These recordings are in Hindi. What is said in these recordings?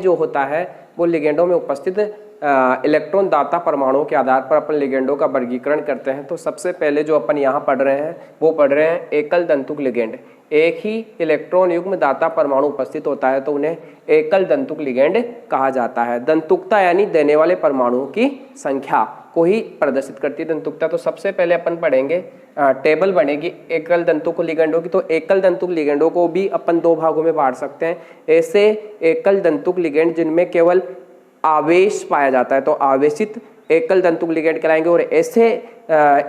जो होता है वो लिगेंडों में उपस्थित इलेक्ट्रॉन दाता परमाणुओं के आधार पर अपन लिगेंडों का वर्गीकरण करते हैं। तो सबसे पहले जो अपन यहाँ पढ़ रहे हैं वो पढ़ रहे हैं एकल दंतुक लिगेंड। एक ही इलेक्ट्रॉन युग्म दाता परमाणु उपस्थित होता है तो उन्हें एकल दंतुक लिगेंड कहा जाता है। दंतुकता यानी देने वाले परमाणुओं की संख्या को ही प्रदर्शित करती है दंतुकता। तो सबसे पहले अपन पढ़ेंगे टेबल बनेगी एकल दंतुक लिगेंडों की। तो एकल दंतुक लिगेंडों को भी अपन दो भागों में बांट सकते हैं। ऐसे एकल दंतुक लिगेंड जिनमें केवल आवेश पाया जाता है तो आवेशित एकल दंतुक लिगेंड कहलाएंगे, और ऐसे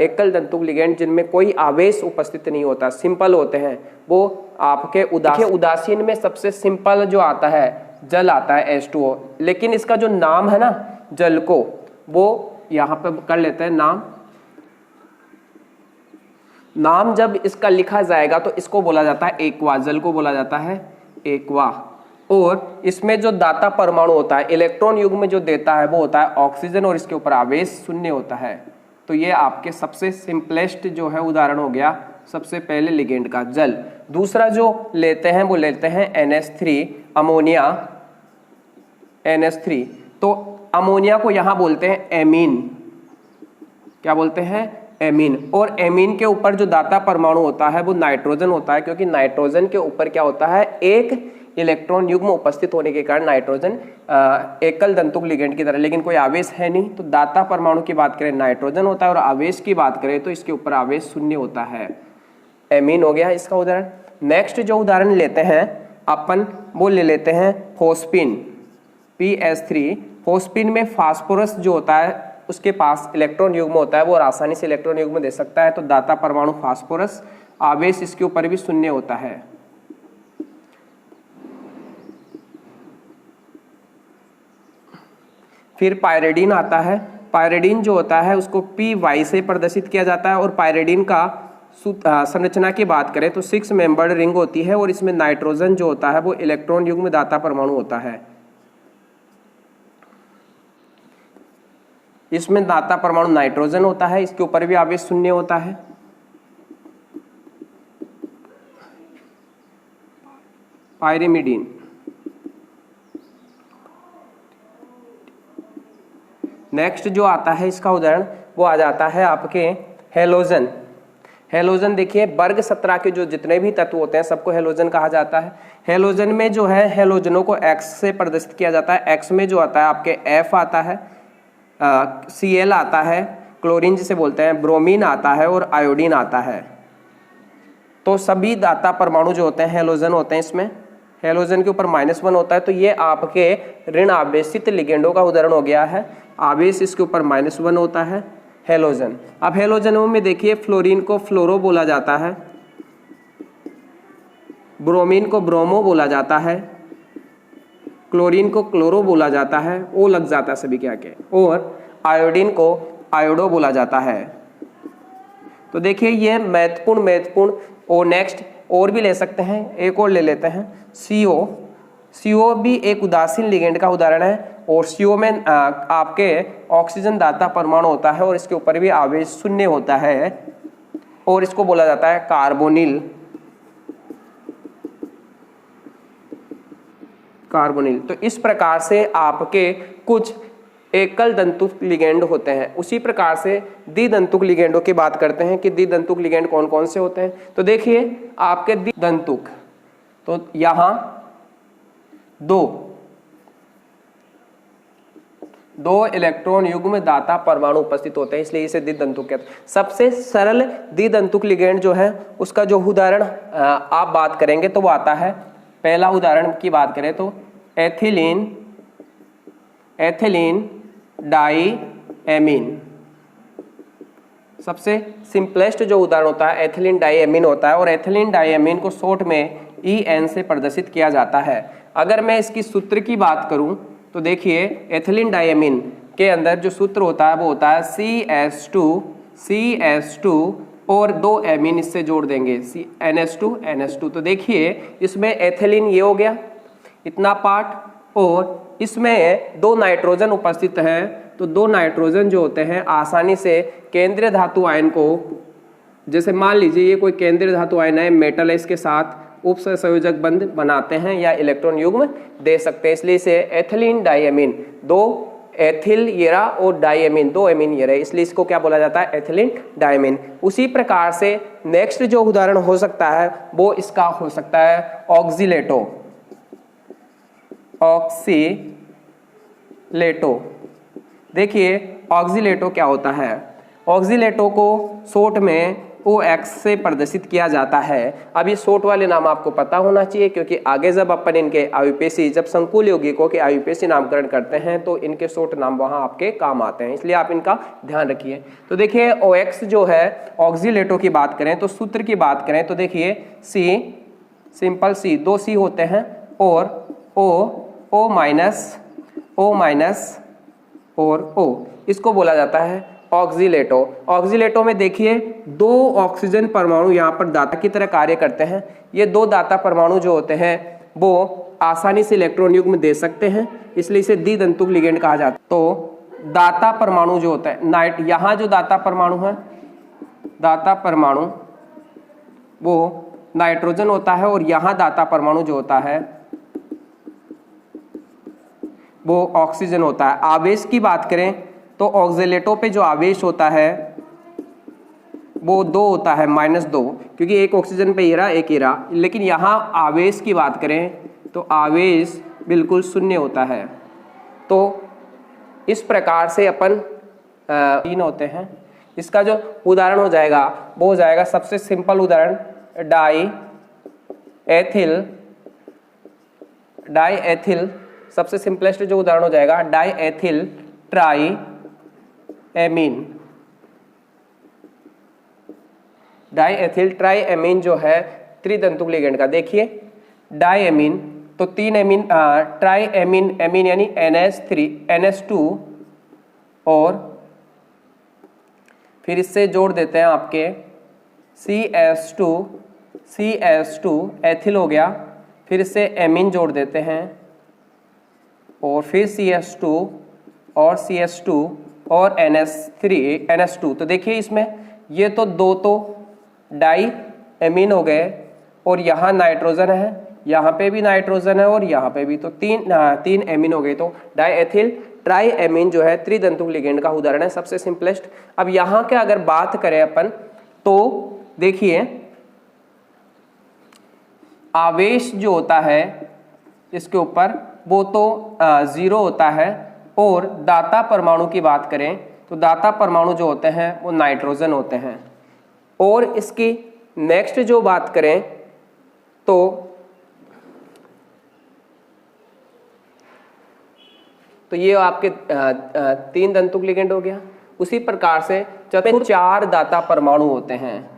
एकल दंतुक लिगेंड जिनमें कोई आवेश उपस्थित नहीं होता, सिंपल होते हैं, वो आपके उदासीन में सबसे सिंपल जो आता है जल आता है H2O। लेकिन इसका जो नाम है ना जल को, वो यहाँ पे कर लेते हैं नाम जब इसका लिखा जाएगा तो इसको बोला जाता है एक्वा, जल को बोला जाता है एक्वा। और इसमें जो दाता परमाणु होता है इलेक्ट्रॉन युग्म में जो देता है वो होता है ऑक्सीजन, और इसके ऊपर आवेश शून्य होता है। तो ये आपके सबसे सिंपलेस्ट जो है उदाहरण हो गया सबसे पहले लिगेंड का जल। दूसरा जो लेते हैं वो लेते हैं NH3 अमोनिया, NH3। तो अमोनिया को यहाँ बोलते हैं एमीन, क्या बोलते हैं एमीन। और एमीन के ऊपर जो दाता परमाणु होता है वो नाइट्रोजन होता है, क्योंकि नाइट्रोजन के ऊपर क्या होता है एक इलेक्ट्रॉन युग्म उपस्थित होने के कारण नाइट्रोजन एकल दंतुक लिगेंड की तरह, लेकिन कोई आवेश है नहीं। तो दाता परमाणु की बात करें नाइट्रोजन होता है, और आवेश की बात करें तो इसके ऊपर आवेश शून्य होता है। एमीन हो गया इसका उदाहरण। नेक्स्ट जो उदाहरण लेते हैं अपन वो ले लेते हैं फोस्फिन, PS3। फोस्फिन में फास्फोरस जो होता है उसके पास इलेक्ट्रॉन युग्म होता है, वो आसानी से इलेक्ट्रॉन युग्म दे सकता है। तो दाता परमाणु फास्फोरस, आवेश इसके ऊपर भी शून्य होता है। फिर पायरिडीन आता है। पायरिडीन जो होता है उसको Py से प्रदर्शित किया जाता है। और पायरिडीन का संरचना की बात करें तो 6 मेंबर्ड रिंग होती है, और इसमें नाइट्रोजन जो होता है वो इलेक्ट्रॉन युग्म दाता परमाणु होता है। इसमें दाता परमाणु नाइट्रोजन होता है, इसके ऊपर भी आवेश शून्य होता है। पायरिमिडीन। नेक्स्ट जो आता है इसका उदाहरण वो आ जाता है आपके हेलोजन। हेलोजन देखिए वर्ग 17 के जो जितने भी तत्व होते हैं सबको हेलोजन कहा जाता है। हेलोजन में जो है हेलोजनों को X से प्रदर्शित किया जाता है। X में जो आता है आपके F आता है, Cl आता है, क्लोरीन जिसे बोलते हैं, ब्रोमीन आता है, और आयोडीन आता है। तो सभी दाता परमाणु जो होते हैं हेलोजन होते हैं। इसमें हेलोजन के ऊपर -1 होता है। तो ये आपके ऋण आवेशित लिगेंडों का उदाहरण हो गया है। आवेश इसके ऊपर -1 होता है हेलोजन। अब हेलोजनों में देखिए फ्लोरीन को फ्लोरो बोला जाता है, ब्रोमीन को ब्रोमो बोला जाता है, क्लोरीन को क्लोरो बोला जाता है, ओ लग जाता है सभी के आगे, और आयोडीन को आयोडो बोला जाता है। तो देखिए ये महत्वपूर्ण। और नेक्स्ट और भी ले सकते हैं, एक और ले लेते हैं CO भी एक उदासीन लिगेंड का उदाहरण है। और CO में आपके ऑक्सीजन दाता परमाणु होता है, और इसके ऊपर भी आवेश शून्य होता है, और इसको बोला जाता है कार्बोनिल। तो इस प्रकार से आपके कुछ एकल दंतुक लिगेंड होते हैं। उसी प्रकार से द्विदंतुक लिगेंडों की बात करते हैं कि द्विदंतुक लिगेंड कौन कौन से होते हैं। तो देखिए आपके द्विदंतुक, तो यहाँ दो इलेक्ट्रॉन युग्म दाता परमाणु उपस्थित होते हैं, इसलिए इसे द्विदंतुक कहते हैं। सबसे सरल द्विदंतुक लिगेंड जो है उसका जो उदाहरण आप बात करेंगे तो वो आता है, पहला उदाहरण की बात करें तो एथिलीन डाईएमीन। सबसे सिंपलेस्ट जो उदाहरण होता है एथिलीन डाईएमीन होता है, और एथिलीन डाईएमीन को शॉर्ट में EN से प्रदर्शित किया जाता है। अगर मैं इसकी सूत्र की बात करूं तो देखिए एथिलीन डाईएमीन के अंदर जो सूत्र होता है वो होता है CH2 और 2 एमीन इससे जोड़ देंगे NH2। तो देखिए इसमें एथिलीन ये हो गया इतना पार्ट, और इसमें 2 नाइट्रोजन उपस्थित है। तो 2 नाइट्रोजन जो होते हैं आसानी से केंद्रीय धातु आयन को, जैसे मान लीजिए ये कोई केंद्रीय धातु आयन है, मेटल है इसके साथ, उपसंयोजक बंध बनाते हैं या इलेक्ट्रॉन युग्म दे सकते हैं, इसलिए इसे एथिलीन डाइएमीन, 2 एथिल येरा और डाइएमीन, 2 एमीन येरा, इसलिए इसको क्या बोला जाता है, एथिलीन डाइएमीन। उसी प्रकार से नेक्स्ट जो उदाहरण हो सकता है वो इसका हो सकता है ऑक्सीलेटो, ऑक्सीलेटो। देखिए ऑक्सीलेटो क्या होता है, ऑक्सीलेटो को शॉर्ट में OX से प्रदर्शित किया जाता है। अब ये शॉर्ट वाले नाम आपको पता होना चाहिए, क्योंकि आगे जब अपन इनके आयुपेशी, जब संकुल यौगिकों के आयुपेशी नामकरण करते हैं तो इनके शॉर्ट नाम वहां आपके काम आते हैं, इसलिए आप इनका ध्यान रखिए। तो देखिए OX जो है ऑक्सीलेटो की बात करें तो सूत्र की बात करें तो देखिए C, सिंपल C, 2 C होते हैं और O माइनस और O, इसको बोला जाता है ऑक्सीलेटो। ऑक्सीलेटो में देखिए 2 ऑक्सीजन परमाणु यहाँ पर दाता की तरह कार्य करते हैं। ये 2 दाता परमाणु जो होते हैं वो आसानी से इलेक्ट्रॉन युग्म दे सकते हैं, इसलिए इसे द्वितंतुक लिगेंड कहा जाता है। तो दाता परमाणु जो होता है यहाँ जो दाता परमाणु है, दाता परमाणु वो नाइट्रोजन होता है, और यहाँ दाता परमाणु जो होता है वो ऑक्सीजन होता है। आवेश की बात करें तो ऑक्सीलेटो पे जो आवेश होता है वो 2 होता है, -2, क्योंकि एक ऑक्सीजन पे हीरा एक हीरा। लेकिन यहाँ आवेश की बात करें तो आवेश बिल्कुल 0 होता है। तो इस प्रकार से अपन 3 होते हैं। इसका जो उदाहरण हो जाएगा वो हो जाएगा सबसे सिंपल उदाहरण डाई एथिल, सबसे सिंपलेस्ट जो उदाहरण हो जाएगा diethyl triamine. Diethyl triamine जो है त्रितंतुक लिगेंड का, देखिए डाइएमीन तो 3 एमीन, ट्राइएमीन, एमीन यानी NH2 और फिर इससे जोड़ देते हैं आपके CH2 एथिल हो गया, फिर इससे एमीन जोड़ देते हैं और फिर CH2 और CH2 और NH2। तो देखिए इसमें ये तो 2 तो डाई एमीन हो गए और यहाँ नाइट्रोजन है, यहाँ पे भी नाइट्रोजन है और यहाँ पे भी, तो 3 एमीन हो गए। तो डाइएथिल ट्राइएमीन जो है त्रितंतुक लिगेंड का उदाहरण है, सबसे सिंपलेस्ट। अब यहाँ के अगर बात करें अपन तो देखिए आवेश जो होता है इसके ऊपर वो तो 0 होता है, और दाता परमाणु की बात करें तो दाता परमाणु जो होते हैं वो नाइट्रोजन होते हैं। और इसकी नेक्स्ट जो बात करें तो ये आपके 3 तंतुक लिगेंड हो गया। उसी प्रकार से 4 दाता परमाणु होते हैं,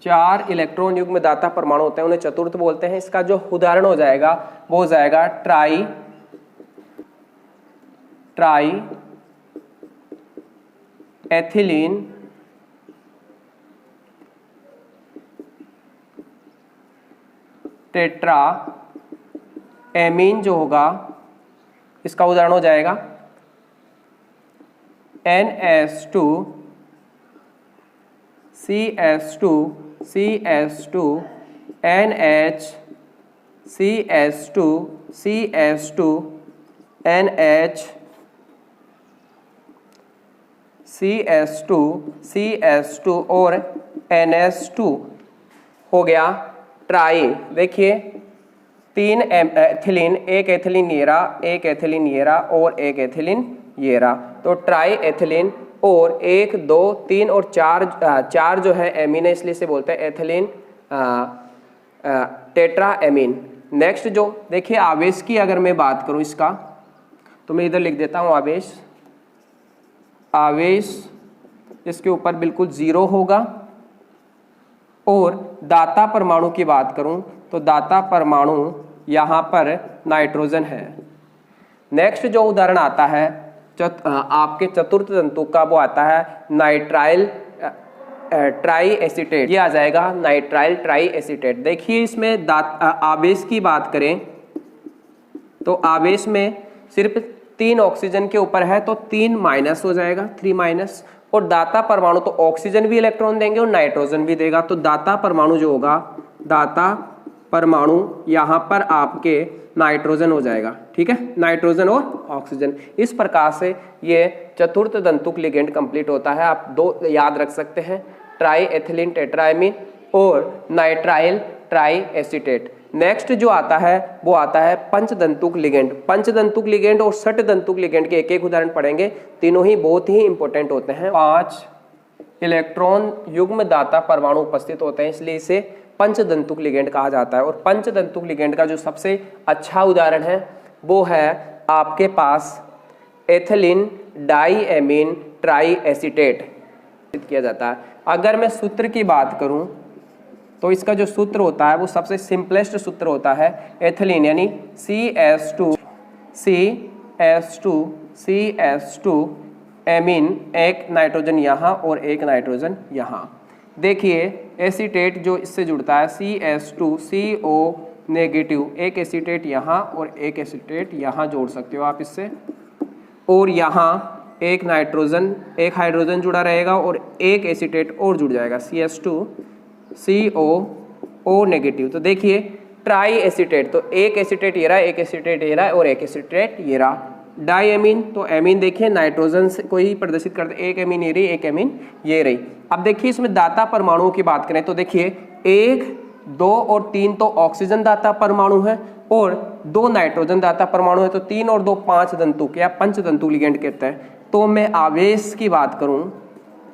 4 इलेक्ट्रॉन युग्म दाता परमाणु होते हैं, उन्हें चतुर्थ बोलते हैं। इसका जो उदाहरण हो जाएगा वो हो जाएगा ट्राई एथिलीन टेट्रा एमीन जो होगा इसका उदाहरण हो जाएगा NH2 CH2 NH CH2 NH CH2 और NH2 हो गया ट्राई। देखिए 3 एथिलीन, एक एथिलीन येरा और एक एथिलीन येरा, तो ट्राई एथिलीन। और 1 2 3 और 4 जो है एमीन है, इसलिए इसे बोलते हैं एथिलीन टेट्रा एमीन। नेक्स्ट जो देखिए आवेश की अगर मैं बात करूं इसका, तो मैं इधर लिख देता हूं आवेश इसके ऊपर बिल्कुल 0 होगा। और दाता परमाणु की बात करूं तो दाता परमाणु यहाँ पर नाइट्रोजन है। नेक्स्ट जो उदाहरण आता है आपके चतुर्थ तंतु का, वो आता है नाइट्राइल ट्राई एसीटेट, ये आ जाएगा नाइट्राइल ट्राई एसीटेट। देखिए इसमें आवेश की बात करें तो आवेश में सिर्फ 3 ऑक्सीजन के ऊपर है तो 3 माइनस हो जाएगा, 3 माइनस। और दाता परमाणु तो ऑक्सीजन भी इलेक्ट्रॉन देंगे और नाइट्रोजन भी देगा, तो दाता परमाणु जो होगा दाता परमाणु यहाँ पर आपके नाइट्रोजन हो जाएगा, ठीक है, नाइट्रोजन और ऑक्सीजन। इस प्रकार से ये चतुर्थ दंतुक लिगेंड कंप्लीट होता है। आप दो याद रख सकते हैं, ट्राई एथिलीन टेट्राएमीन और नाइट्राइल ट्राई एसीटेट। नेक्स्ट जो आता है वो आता है पंचदंतुक लिगेंड। पंचदंतुक लिगेंड और षटदंतुक लिगेंड के एक एक उदाहरण पढ़ेंगे, तीनों ही बहुत ही इंपॉर्टेंट होते हैं। 5 इलेक्ट्रॉन युग्म दाता परमाणु उपस्थित होते हैं, इसलिए इसे पंचदंतुक लिगेंड कहा जाता है। और पंचदंतुक लिगेंड का जो सबसे अच्छा उदाहरण है वो है आपके पास एथिलीन डाईएमीन ट्राई एसीटेट किया जाता है। अगर मैं सूत्र की बात करूं तो इसका जो सूत्र होता है वो सबसे सिंपलेस्ट सूत्र होता है एथिलीन यानी CS2 एमीन, एक नाइट्रोजन यहाँ और एक नाइट्रोजन यहाँ। देखिए एसीटेट जो इससे जुड़ता है CS2CO नेगेटिव, एक एसीटेट यहाँ और एक एसीटेट यहाँ जोड़ सकते हो आप इससे, और यहाँ एक नाइट्रोजन एक हाइड्रोजन जुड़ा रहेगा और एक एसीटेट और जुड़ जाएगा CS2CO नेगेटिव। तो देखिए ट्राई एसीटेट, तो एक एसीटेट ये रहा, एक एसीटेट ये रहा और एक एसीटेट ये रहा। डाईएमीन, तो एमीन देखिए नाइट्रोजन से को ही प्रदर्शित करते, एक एमीन ये रही, एक एमीन ये रही। अब देखिए इसमें दाता परमाणुओं की बात करें तो देखिए 1, 2 और 3 तो ऑक्सीजन दाता परमाणु है और 2 नाइट्रोजन दाता परमाणु है, तो 3 और 2 5 दंतुक या पंचदंतुक लिगेंड कहते हैं। तो मैं आवेश की बात करूं,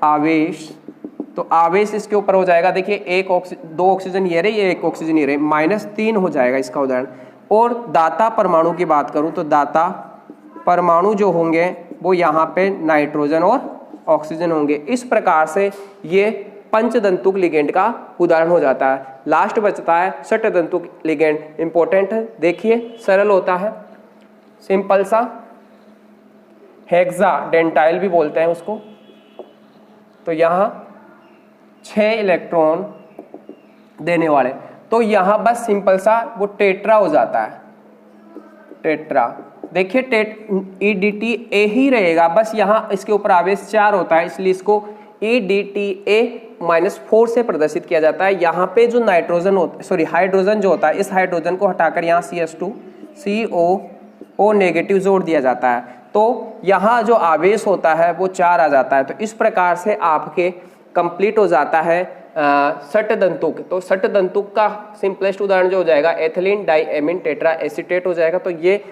आवेश, तो आवेश इसके ऊपर हो जाएगा, देखिए 2 ऑक्सीजन ये रही, एक ऑक्सीजन ये रही, -3 हो जाएगा इसका उदाहरण। और दाता परमाणु की बात करूं तो दाता परमाणु जो होंगे वो यहाँ पे नाइट्रोजन और ऑक्सीजन होंगे। इस प्रकार से ये पंचदंतुक लिगेंड का उदाहरण हो जाता है। लास्ट बचता है षटदंतुक लिगेंड, इंपॉर्टेंट है, देखिए सरल होता है, सिंपल सा, हेक्साडेंटाइल भी बोलते हैं उसको। तो यहाँ 6 इलेक्ट्रॉन देने वाले, तो यहाँ बस सिंपल सा वो टेट्रा हो जाता है, टेट्रा। देखिए EDTA ही रहेगा, बस यहाँ इसके ऊपर आवेश 4 होता है, इसलिए इसको EDTA-4 से प्रदर्शित किया जाता है। यहाँ पे जो नाइट्रोजन होता, सॉरी हाइड्रोजन जो होता है, इस हाइड्रोजन को हटाकर यहाँ CS2CO नेगेटिव जोड़ दिया जाता है, तो यहाँ जो आवेश होता है वो 4 आ जाता है। तो इस प्रकार से आपके कंप्लीट हो जाता है षटदंतुक। तो षटदंतुक का सिंपलेस्ट उदाहरण जो हो जाएगा एथिलीन डाईएमीन टेट्रा एसीटेट हो जाएगा। तो ये